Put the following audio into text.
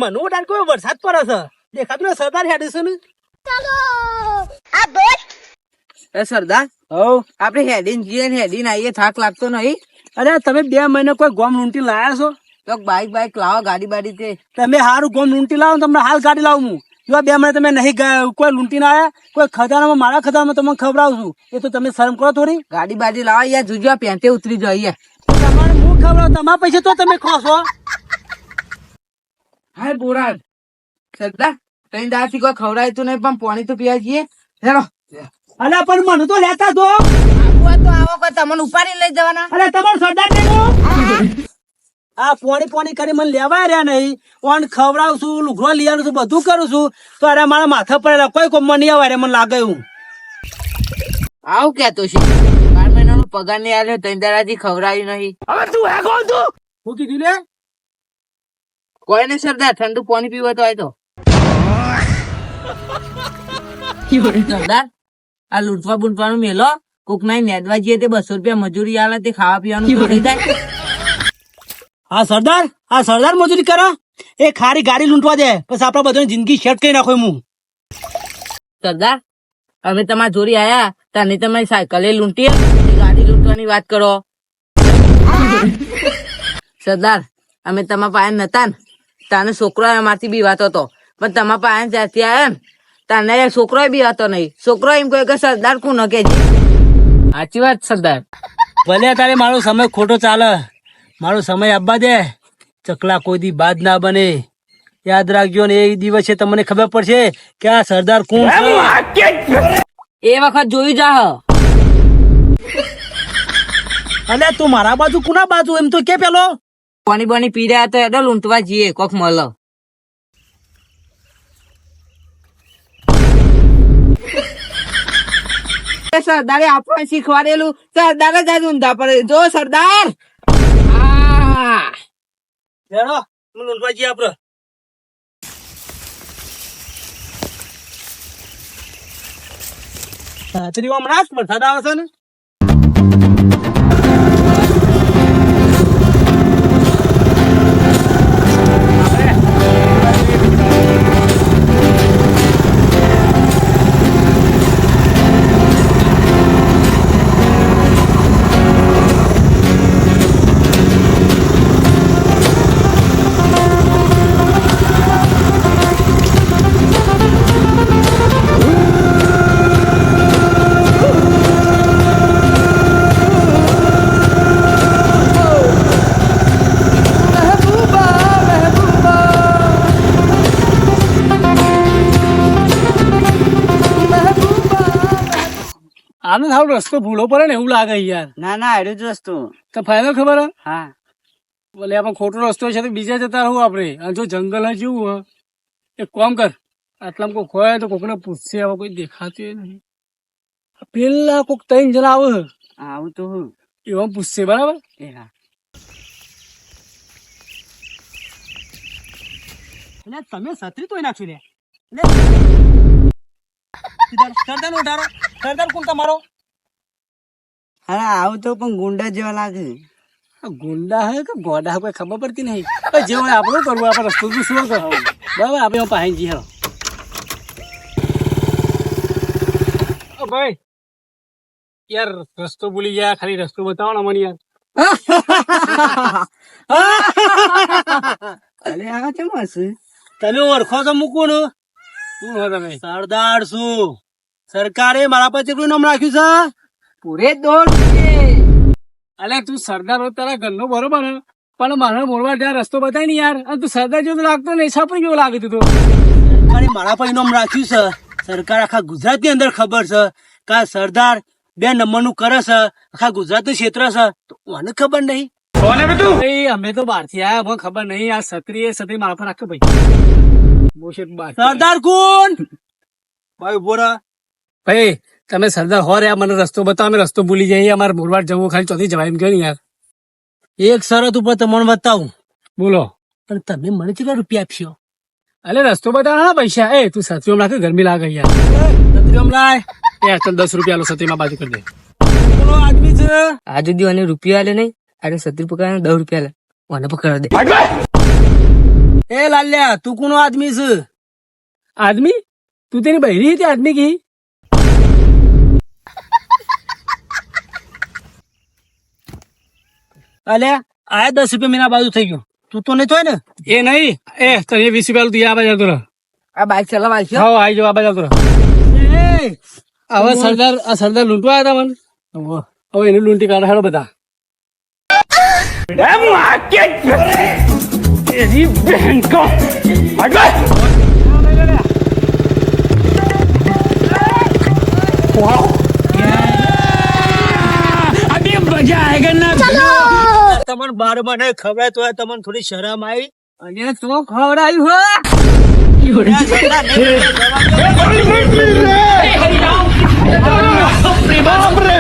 Manu dance કોઈ વરસાદ પડે છે દેખાતું ને સરદાર હેડે છે ને ચાલો આ બોલ એ સરદાર આપણે હેડીને જઈએ ને હેડીને આવીએ થાક લાગતો નહીં. અરે તમે 2 મહિને કોઈ ગોમ લૂંટી લાયા છો તો બાઈક લાવો ગાડી બાડી તે તમે હારું ગોમ લૂંટી લાવો તમને હાલ ગાડી લાવું હું જો 2 મહિને તમે નહીં કોઈ લૂંટી ના આયા કોઈ ખજાનામાં મારા ખજાનામાં તમને ખવડાવું છું એ તો તમે શરમ કરો થોડી. ગાડી બાડી લાવો યાર જોજો પેન્ટે ઉતરી જાય. તમારે હું ખવડાવું તમારા પૈસા તો તમે ખો છો. હાય બોરાડ સરદાર તઈ દાથી કોઈ ખવડાય તો નહીં પણ પાણી તો પીવા જઈએ. હેલો અલ્યા પણ મને તો લેતા દો. આવો કોઈ તમને ઉપાડી લઈ જવાના. અરે તમારો સરદાર ને આ પોણી કરી મને લેવાય રહ્યા નહીં ઓન ખવડાવું છું લુગડો લઈ આવું છું બધું કરું છું તો અરે મારા માથા પડેલા કોઈ કોમ નહીં આવે મને લાગે હું આવું કેતો છે 12 મહિનાનો પગાર નહીં આવ્યો તઈ દાથી ખવડાવ્યું નહીં. હવે તું હે કોણ તું હું કીધું લે કોઈ નહીં સરદાર ઠંડુ પાણી પીવા તો આય તો સરદાર આ લૂંટવા બૂંટવાનું મેલો કોક ના નેદવા જઈએ તે 200 રૂપિયા મજૂરી આલે તે ખાવા પીવાનું થઈ જાય. હા સરદાર મજૂરી કરો એ ખારી ગાડી લૂંટવા દે પછી આપડે બધાની જિંદગી સેટ કરી નાખો હું. સરદાર અમે તમારા જોડી આયા તને તમારી સાયકલે લૂંટી ગાડી લૂંટવાની વાત કરો. સરદાર અમે તમારા પાસે નતા ને તાને છોકરો અમારથી બી વાતો હતો પણ તમારા પાસે જ્યાંથી આયા ને તાને છોકરો બી હતો નહીં. છોકરો એમ કહે કે સરદાર કોણ કે સાચી વાત સરદાર. ભલે તારે મારો સમય ખોટો ચાલે મારો સમય આપવા દે ચકલા કોઈ દી બાદ ના બને યાદ રાખજો ને એ દિવસે તમને ખબર પડશે કે આ સરદાર કોણ છે. એ વખત જોઈ જા. અને તું મારા બાજુ કુના બાજુ એમ તો કે પેલો પાણી બાણી પી રહ્યા તો એડો લૂંટવા જઈએ કોક મળે. સરદારે આપણને શીખવાડેલું સરદાર જ ઊંધા પડે જો સરદાર. લૂંટવા જઈએ આપડે. હમણાં વરસાદ આવે છે ને આનો થાવ રસ્તો ભૂલો પડે ને એવું લાગે યાર. ના ના એડો જ રસ્તો તો ફાયદો ખબર હે હા બોલે આપણે ખોટો રસ્તો છે તો બીજા જતા રહું આપડે અને જો જંગલ જ જેવું હોય એક કામ કર આટલામાં કોઈ ખોય તો કોકને પૂછશે હવે કોઈ દેખાતું નહીં પેલા કોક 3 જણા આવે આવું તો હું એવા પૂછશે બરાબર. તમે છત્રી તોય નાખ્યું લે સરદાર ઉઠારો સરદાર કોણ તમારો. હા આવું તો પણ ગુંડા જેવા લાગે. ગુંડા હે કે ગોડા કોઈ ખબર પડતી નહીં જે હોય આપણું કરવું આપણે રસ્તો શું કરો બરાબર આપણે પાસે જઈએ. ભાઈ યાર રસ્તો ભૂલી ગયા ખાલી રસ્તો બતાવો ને મને યાર. અરે આ કેમ હશે તમે ઓળખો છો મૂકવું ને શું હો તમે સરદાર શું સરકારે મારા પર કેટલું નામ રાખ્યું છે પૂરે દોડ. અલે તું સરદાર હોય તારા ઘરનો બરોબર પણ મારા મોરવા ત્યાં રસ્તો બતાય ને યાર અને તું સરદાર જેવો લાગતો ને છાપરી જેવો લાગે તું તો. સરકારે મારા પર નામ રાખ્યું છે સરકાર આખા ગુજરાત ની અંદર ખબર છે કે સરદાર 2 નંબરનું કરે છે, આખા ગુજરાતનું ક્ષેત્ર છે, તો મને ખબર નહીં. ભાઈ અમે તો બહાર થી આયા, મને ખબર નહીં. આ છત્રી મારા પર રાખો ભાઈ. બહુ શેઠ બહાર. સરદાર કોણ? ભાઈ ઉભો રહો. ભાઈ તમે સરદાર હો રહ્યા, મને રસ્તો બતાવો. અમે રસ્તો ભૂલી જઈએ. અમારે મોરવાડ જવું, ખાલી ચોથી જવાય એમ કહ્યું ને યાર. એક શરત ઉપર તમને બતાવું, બોલો. પણ તમે મને કેટલા રૂપિયા આપશો? અલે રસ્તો બતાવો. હા પૈસા. એ તું છત્રીઓ રાખે, ગરમી લાગે યાર. છત્રી લાય. એ ચાલ 10 રૂપિયા લો, છત્રીમાં બાજુ કરી દે. બોલો આદમી છે. આ જુદી અને રૂપિયા લે નહીં, અરે 70 પકડા 10 રૂપિયા લે, મને પકડ દે. એ લાલ્યા, તું કોનો આદમી છે? આદમી? તું તેની બહેરી હતી આદમી કી? અલ્યા આ 10 રૂપિયા મેના બાજુ થઈ ગયું. તું તો નહીં તો ને? એ નહીં. એ તને 20 રૂપિયા તું આ બાજુ આવતો રહ. આ બાઈક ચલાવવા આવશે? હા આવી જાવ, આ બાજુ આવતો રહ. હવે સરદાર લૂંટવા આવ્યા હતા મને. હવે એને લૂંટી કાઢે. હેડો બધા. તમને બાર મને ખબર તો તમને થોડી શરમ આવી? અને તો ખવડાયું હો. બાપ રે